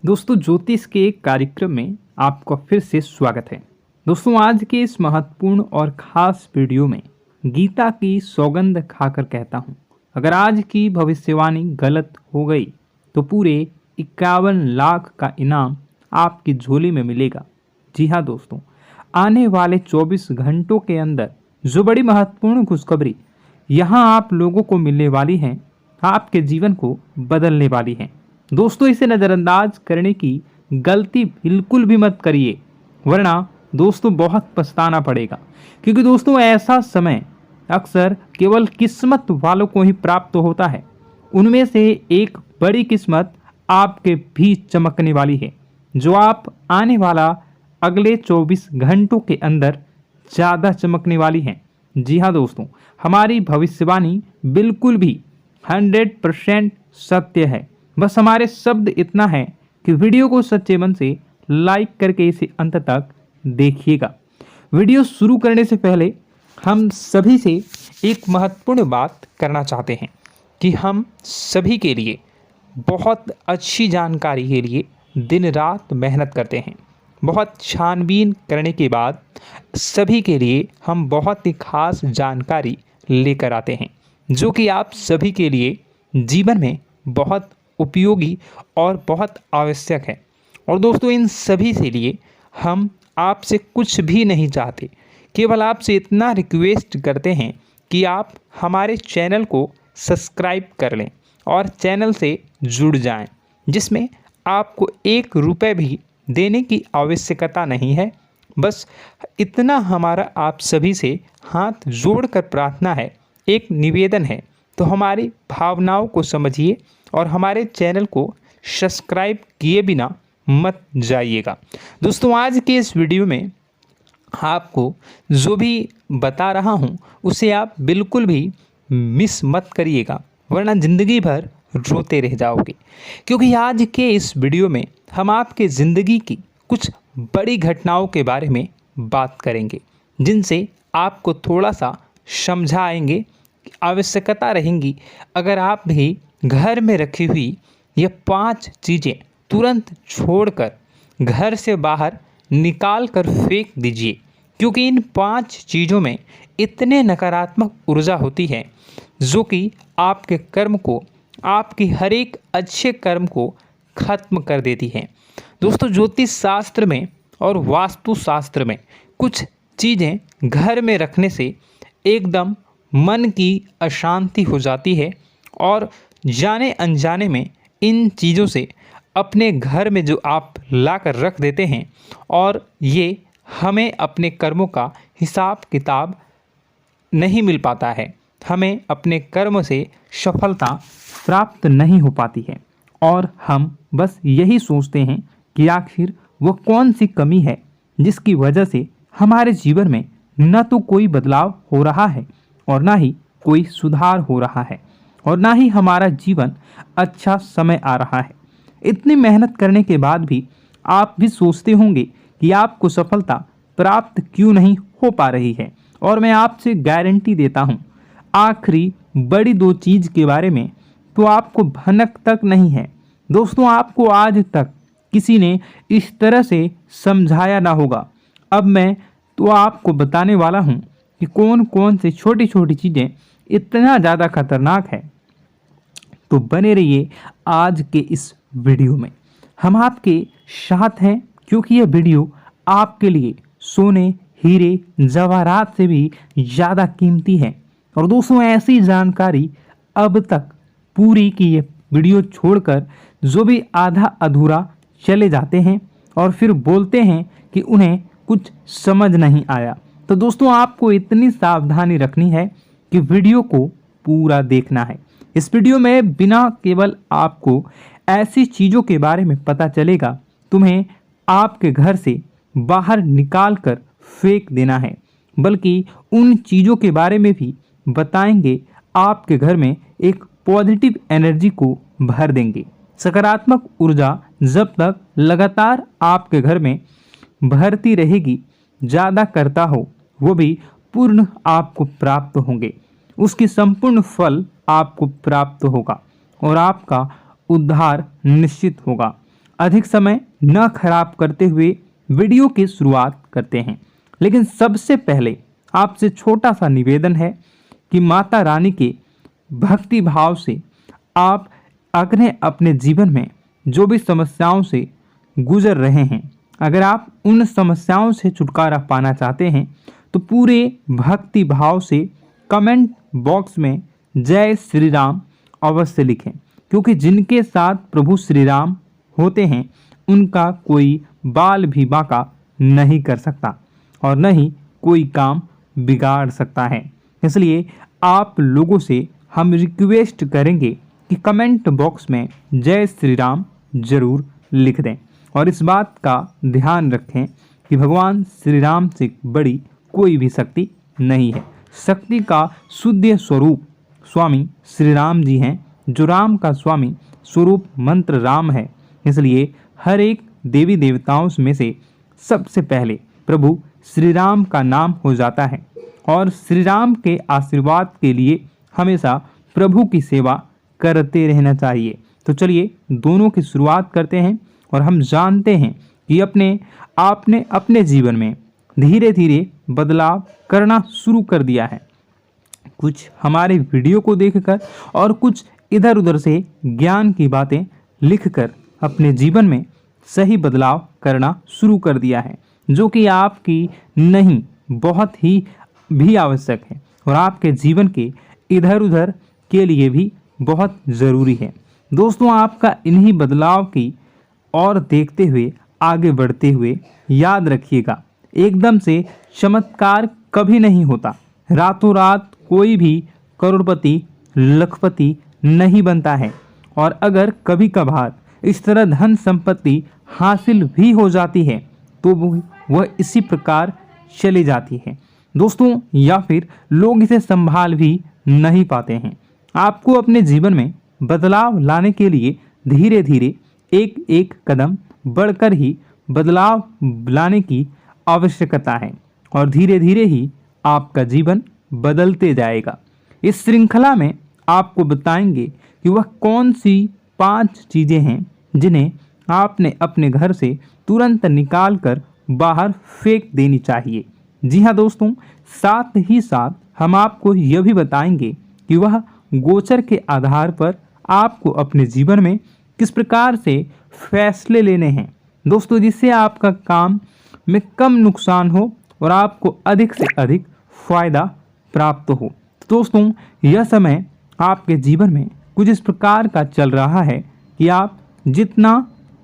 दोस्तों ज्योतिष के एक कार्यक्रम में आपका फिर से स्वागत है। दोस्तों आज के इस महत्वपूर्ण और खास वीडियो में गीता की सौगंध खाकर कहता हूँ, अगर आज की भविष्यवाणी गलत हो गई तो पूरे 51 लाख का इनाम आपकी झोली में मिलेगा। जी हाँ दोस्तों, आने वाले 24 घंटों के अंदर जो बड़ी महत्वपूर्ण खुशखबरी यहाँ आप लोगों को मिलने वाली हैं, आपके जीवन को बदलने वाली हैं। दोस्तों इसे नज़रअंदाज करने की गलती बिल्कुल भी मत करिए, वरना दोस्तों बहुत पछताना पड़ेगा। क्योंकि दोस्तों ऐसा समय अक्सर केवल किस्मत वालों को ही प्राप्त होता है। उनमें से एक बड़ी किस्मत आपके भी चमकने वाली है, जो आप आने वाला अगले 24 घंटों के अंदर ज़्यादा चमकने वाली है। जी हाँ दोस्तों, हमारी भविष्यवाणी बिल्कुल भी 100% सत्य है। बस हमारे शब्द इतना है कि वीडियो को सच्चे मन से लाइक करके इसे अंत तक देखिएगा। वीडियो शुरू करने से पहले हम सभी से एक महत्वपूर्ण बात करना चाहते हैं कि हम सभी के लिए बहुत अच्छी जानकारी के लिए दिन रात मेहनत करते हैं। बहुत छानबीन करने के बाद सभी के लिए हम बहुत ही खास जानकारी लेकर आते हैं, जो कि आप सभी के लिए जीवन में बहुत उपयोगी और बहुत आवश्यक है। और दोस्तों इन सभी से लिए हम आपसे कुछ भी नहीं चाहते, केवल आपसे इतना रिक्वेस्ट करते हैं कि आप हमारे चैनल को सब्सक्राइब कर लें और चैनल से जुड़ जाएं, जिसमें आपको 1 रुपये भी देने की आवश्यकता नहीं है। बस इतना हमारा आप सभी से हाथ जोड़कर प्रार्थना है, एक निवेदन है, तो हमारी भावनाओं को समझिए और हमारे चैनल को सब्सक्राइब किए बिना मत जाइएगा। दोस्तों आज के इस वीडियो में आपको जो भी बता रहा हूँ उसे आप बिल्कुल भी मिस मत करिएगा, वरना ज़िंदगी भर रोते रह जाओगे। क्योंकि आज के इस वीडियो में हम आपके ज़िंदगी की कुछ बड़ी घटनाओं के बारे में बात करेंगे, जिनसे आपको थोड़ा सा समझाएंगे, आवश्यकता रहेंगी। अगर आप भी घर में रखी हुई ये 5 चीज़ें तुरंत छोड़कर घर से बाहर निकाल कर फेंक दीजिए, क्योंकि इन 5 चीज़ों में इतने नकारात्मक ऊर्जा होती है जो कि आपके कर्म को, आपकी हर एक अच्छे कर्म को खत्म कर देती है। दोस्तों ज्योतिष शास्त्र में और वास्तु शास्त्र में कुछ चीज़ें घर में रखने से एकदम मन की अशांति हो जाती है, और जाने अनजाने में इन चीज़ों से अपने घर में जो आप ला कर रख देते हैं, और ये हमें अपने कर्मों का हिसाब किताब नहीं मिल पाता है, हमें अपने कर्म से सफलता प्राप्त नहीं हो पाती है, और हम बस यही सोचते हैं कि आखिर वो कौन सी कमी है जिसकी वजह से हमारे जीवन में न तो कोई बदलाव हो रहा है और ना ही कोई सुधार हो रहा है, और ना ही हमारा जीवन अच्छा समय आ रहा है। इतनी मेहनत करने के बाद भी आप भी सोचते होंगे कि आपको सफलता प्राप्त क्यों नहीं हो पा रही है। और मैं आपसे गारंटी देता हूँ, आखिरी बड़ी 2 चीज़ के बारे में तो आपको भनक तक नहीं है। दोस्तों आपको आज तक किसी ने इस तरह से समझाया ना होगा। अब मैं तो आपको बताने वाला हूँ कि कौन कौन से छोटी छोटी चीज़ें इतना ज़्यादा खतरनाक है। तो बने रहिए आज के इस वीडियो में, हम आपके साथ हैं, क्योंकि यह वीडियो आपके लिए सोने, हीरे, जवाहरात से भी ज़्यादा कीमती है। और दोस्तों ऐसी जानकारी अब तक पूरी की ये वीडियो छोड़कर जो भी आधा अधूरा चले जाते हैं और फिर बोलते हैं कि उन्हें कुछ समझ नहीं आया, तो दोस्तों आपको इतनी सावधानी रखनी है कि वीडियो को पूरा देखना है। इस वीडियो में बिना केवल आपको ऐसी चीज़ों के बारे में पता चलेगा, तुम्हें आपके घर से बाहर निकाल कर फेंक देना है, बल्कि उन चीज़ों के बारे में भी बताएंगे आपके घर में एक पॉजिटिव एनर्जी को भर देंगे। सकारात्मक ऊर्जा जब तक लगातार आपके घर में भरती रहेगी, ज़्यादा करता हो, वो भी पूर्ण आपको प्राप्त होंगे। उसकी संपूर्ण फल आपको प्राप्त होगा और आपका उद्धार निश्चित होगा। अधिक समय न खराब करते हुए वीडियो की शुरुआत करते हैं। लेकिन सबसे पहले आपसे छोटा सा निवेदन है कि माता रानी के भक्ति भाव से आप अगर अपने जीवन में जो भी समस्याओं से गुजर रहे हैं, अगर आप उन समस्याओं से छुटकारा पाना चाहते हैं तो पूरे भक्ति भाव से कमेंट बॉक्स में जय श्री राम अवश्य लिखें, क्योंकि जिनके साथ प्रभु श्री राम होते हैं उनका कोई बाल भी बांका नहीं कर सकता और न ही कोई काम बिगाड़ सकता है। इसलिए आप लोगों से हम रिक्वेस्ट करेंगे कि कमेंट बॉक्स में जय श्री राम जरूर लिख दें और इस बात का ध्यान रखें कि भगवान श्री राम से बड़ी कोई भी शक्ति नहीं है। शक्ति का शुद्ध स्वरूप स्वामी श्री राम जी हैं, जो राम का स्वामी स्वरूप मंत्र राम है। इसलिए हर एक देवी देवताओं में से सबसे पहले प्रभु श्री राम का नाम हो जाता है और श्री राम के आशीर्वाद के लिए हमेशा प्रभु की सेवा करते रहना चाहिए। तो चलिए दोनों की शुरुआत करते हैं और हम जानते हैं कि आपने अपने जीवन में धीरे धीरे बदलाव करना शुरू कर दिया है। कुछ हमारे वीडियो को देखकर और कुछ इधर उधर से ज्ञान की बातें लिखकर अपने जीवन में सही बदलाव करना शुरू कर दिया है, जो कि आपकी नहीं बहुत ही भी आवश्यक है और आपके जीवन के इधर उधर के लिए भी बहुत ज़रूरी है। दोस्तों, आपका इन्हीं बदलाव की और देखते हुए आगे बढ़ते हुए याद रखिएगा, एकदम से चमत्कार कभी नहीं होता। रातों रात कोई भी करोड़पति लखपति नहीं बनता है और अगर कभी कभार इस तरह धन संपत्ति हासिल भी हो जाती है तो वह इसी प्रकार चली जाती है दोस्तों, या फिर लोग इसे संभाल भी नहीं पाते हैं। आपको अपने जीवन में बदलाव लाने के लिए धीरे धीरे एक एक कदम बढ़कर ही बदलाव लाने की आवश्यकता है और धीरे धीरे ही आपका जीवन बदलते जाएगा। इस श्रृंखला में आपको बताएंगे कि वह कौन सी 5 चीज़ें हैं जिन्हें आपने अपने घर से तुरंत निकाल कर बाहर फेंक देनी चाहिए। जी हाँ दोस्तों, साथ ही साथ हम आपको यह भी बताएंगे कि वह गोचर के आधार पर आपको अपने जीवन में किस प्रकार से फैसले लेने हैं दोस्तों, जिससे आपका काम में कम नुकसान हो और आपको अधिक से अधिक फायदा प्राप्त हो। तो दोस्तों, यह समय आपके जीवन में कुछ इस प्रकार का चल रहा है कि आप जितना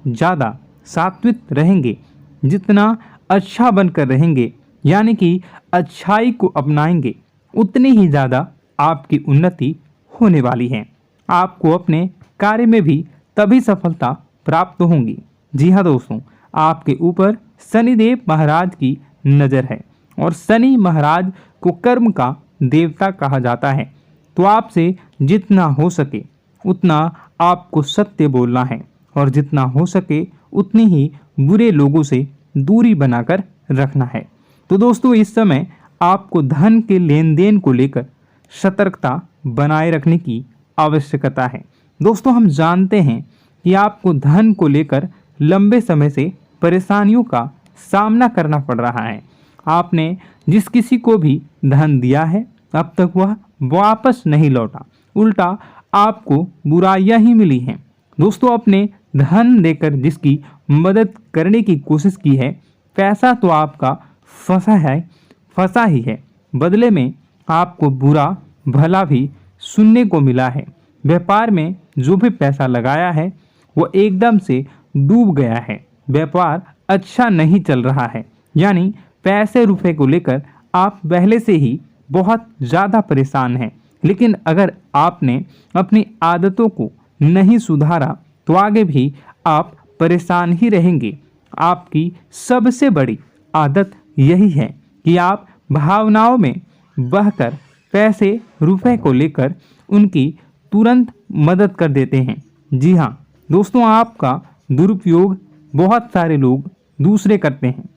ज़्यादा सात्विक रहेंगे, जितना अच्छा बनकर रहेंगे, यानी कि अच्छाई को अपनाएंगे, उतनी ही ज़्यादा आपकी उन्नति होने वाली है। आपको अपने कार्य में भी तभी सफलता प्राप्त होंगी। जी हाँ दोस्तों, आपके ऊपर शनिदेव महाराज की नज़र है और शनि महाराज को कर्म का देवता कहा जाता है। तो आपसे जितना हो सके उतना आपको सत्य बोलना है और जितना हो सके उतनी ही बुरे लोगों से दूरी बनाकर रखना है। तो दोस्तों, इस समय आपको धन के लेन देन को लेकर सतर्कता बनाए रखने की आवश्यकता है। दोस्तों, हम जानते हैं कि आपको धन को लेकर लंबे समय से परेशानियों का सामना करना पड़ रहा है। आपने जिस किसी को भी धन दिया है अब तक वह वापस नहीं लौटा, उल्टा आपको बुराइयां ही मिली हैं। दोस्तों, अपने धन देकर जिसकी मदद करने की कोशिश की है, पैसा तो आपका फंसा ही है, बदले में आपको बुरा भला भी सुनने को मिला है। व्यापार में जो भी पैसा लगाया है वो एकदम से डूब गया है, व्यापार अच्छा नहीं चल रहा है, यानी पैसे रुपए को लेकर आप पहले से ही बहुत ज़्यादा परेशान हैं। लेकिन अगर आपने अपनी आदतों को नहीं सुधारा तो आगे भी आप परेशान ही रहेंगे। आपकी सबसे बड़ी आदत यही है कि आप भावनाओं में बहकर पैसे रुपए को लेकर उनकी तुरंत मदद कर देते हैं। जी हाँ दोस्तों, आपका दुरुपयोग बहुत सारे लोग दूसरे करते हैं।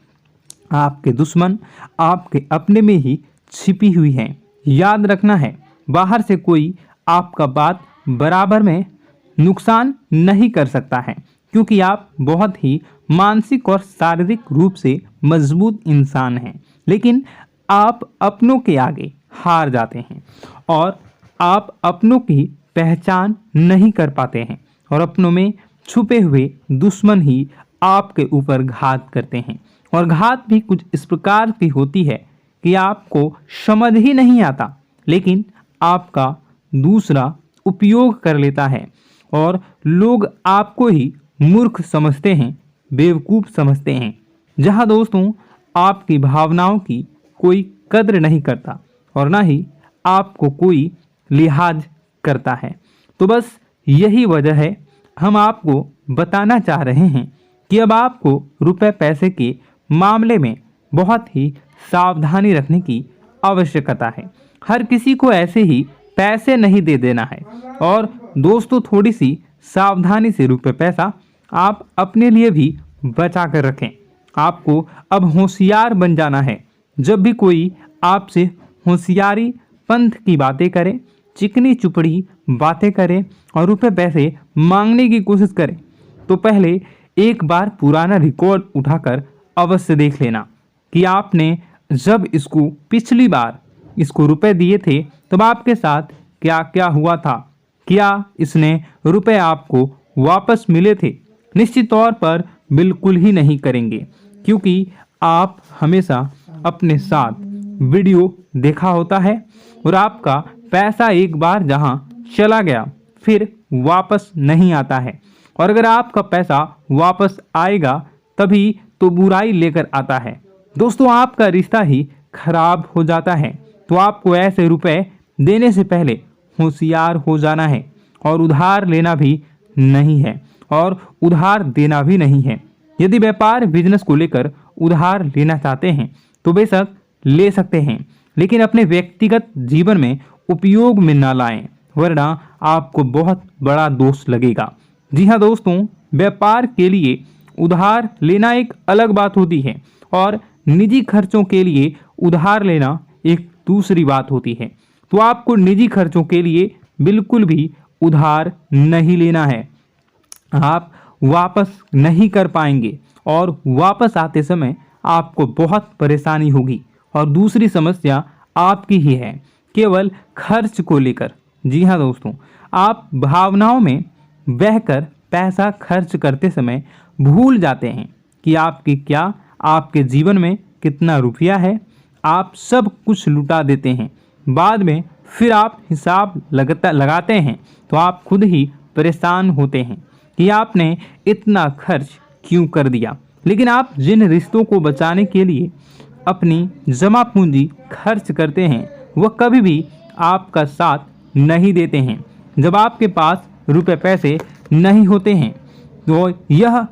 आपके दुश्मन आपके अपने में ही छिपी हुई हैं। याद रखना है, बाहर से कोई आपका बात बराबर में नुकसान नहीं कर सकता है, क्योंकि आप बहुत ही मानसिक और शारीरिक रूप से मजबूत इंसान हैं, लेकिन आप अपनों के आगे हार जाते हैं और आप अपनों की पहचान नहीं कर पाते हैं और अपनों में छुपे हुए दुश्मन ही आपके ऊपर घात करते हैं। और घात भी कुछ इस प्रकार की होती है कि आपको समझ ही नहीं आता, लेकिन आपका दूसरा उपयोग कर लेता है और लोग आपको ही मूर्ख समझते हैं, बेवकूफ़ समझते हैं। जहां दोस्तों आपकी भावनाओं की कोई कद्र नहीं करता और ना ही आपको कोई लिहाज करता है। तो बस यही वजह है हम आपको बताना चाह रहे हैं कि अब आपको रुपए पैसे के मामले में बहुत ही सावधानी रखने की आवश्यकता है। हर किसी को ऐसे ही पैसे नहीं दे देना है और दोस्तों थोड़ी सी सावधानी से रुपए पैसा आप अपने लिए भी बचा कर रखें। आपको अब होशियार बन जाना है। जब भी कोई आपसे होशियारी पंथ की बातें करे, चिकनी चुपड़ी बातें करे और रुपए पैसे मांगने की कोशिश करे, तो पहले एक बार पुराना रिकॉर्ड उठाकर अवश्य देख लेना कि आपने जब इसको पिछली बार इसको रुपए दिए थे तब आपके साथ क्या क्या हुआ था, क्या इसने रुपए आपको वापस मिले थे। निश्चित तौर पर बिल्कुल ही नहीं करेंगे, क्योंकि आप हमेशा अपने साथ वीडियो देखा होता है और आपका पैसा एक बार जहां चला गया फिर वापस नहीं आता है। और अगर आपका पैसा वापस आएगा तभी तो बुराई लेकर आता है। दोस्तों आपका रिश्ता ही खराब हो जाता है। तो आपको ऐसे रुपए देने से पहले होशियार हो जाना है और उधार लेना भी नहीं है और उधार देना भी नहीं है। यदि व्यापार बिजनेस को लेकर उधार लेना चाहते हैं तो बेशक ले सकते हैं, लेकिन अपने व्यक्तिगत जीवन में उपयोग में ना लाएं, वरना आपको बहुत बड़ा दोष लगेगा। जी हाँ दोस्तों, व्यापार के लिए उधार लेना एक अलग बात होती है और निजी खर्चों के लिए उधार लेना एक दूसरी बात होती है। तो आपको निजी खर्चों के लिए बिल्कुल भी उधार नहीं लेना है। आप वापस नहीं कर पाएंगे और वापस आते समय आपको बहुत परेशानी होगी। और दूसरी समस्या आपकी ही है, केवल खर्च को लेकर। जी हाँ दोस्तों, आप भावनाओं में बहकर पैसा खर्च करते समय भूल जाते हैं कि आपके जीवन में कितना रुपया है। आप सब कुछ लुटा देते हैं। बाद में फिर आप हिसाब लगाते हैं तो आप खुद ही परेशान होते हैं कि आपने इतना खर्च क्यों कर दिया। लेकिन आप जिन रिश्तों को बचाने के लिए अपनी जमा पूंजी खर्च करते हैं वह कभी भी आपका साथ नहीं देते हैं। जब आपके पास रुपए पैसे नहीं होते हैं तो यह